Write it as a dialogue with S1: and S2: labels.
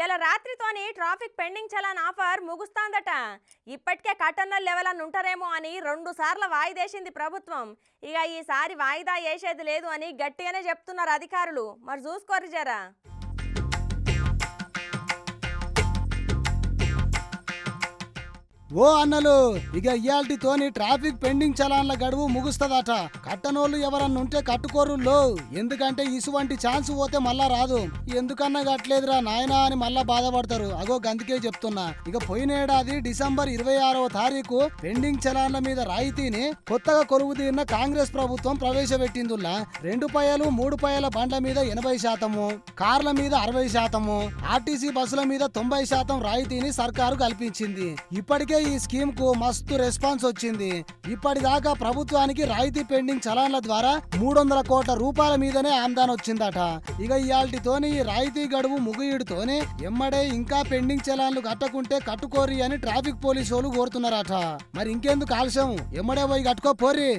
S1: ఇలా రాత్రితోని traffic pending challan offer ముగుస్తాందట. ఇప్పటికే కటన్నల్ level అని ఉంటారేమో అని 2 సార్లు వాయిదేసింది ప్రభుత్వం. ఇక ఈసారి వాయిదా వేసేది లేదు అని గట్టిగానే చెప్తున్నారు అధికారులు. మరి చూసుకోరు జరా.
S2: ఓ అన్నలు, ఇక ఇయాల్టితోని ట్రాఫిక్ పెండింగ్ చలాన్ల గడువు ముగుస్తదట. కట్టనోళ్ళు ఎవరన్నా ఉంటే కట్టుకోరుల్లో, ఎందుకంటే ఇసువంటి ఛాన్స్ పోతే మళ్ళా రాదు. ఎందుకన్నా కట్టలేదురా నాయనా అని మళ్ళా బాధపడతారు. అగో గందుకే చెప్తున్నా. ఇక పోయిన ఏడాది డిసెంబర్ 26వ తారీఖు పెండింగ్ చలాన్ల మీద రాయితీని కొత్తగా కొలువు తీరిన కాంగ్రెస్ ప్రభుత్వం ప్రవేశపెట్టిందుల్లా 2 పైలు 3 పైల బండ్ల మీద 80%, కార్ల మీద 60%, ఆర్టీసీ బస్సుల మీద 90% రాయితీని సర్కారు కల్పించింది. ఇప్పటికే ఈ స్కీమ్ కు మస్తు రెస్పాన్స్ వచ్చింది. ఇప్పటిదాకా ప్రభుత్వానికి రాయితీ పెండింగ్ చలాన్ల ద్వారా 300 కోట్ల రూపాయల మీదనే ఆమ్దాన్ వచ్చిందట. ఇక ఇయాల్టితోని ఈ రాయితీ గడువు ముగియుడుతోనే ఎమ్మడే ఇంకా పెండింగ్ చలాన్లు కట్టకుంటే కట్టుకోరి అని ట్రాఫిక్ పోలీసు వాళ్ళు కోరుతున్నారట. మరి ఇంకెందుకు ఆలస్యం, ఎమ్మడే పోయి కట్టుకోపోర్రి.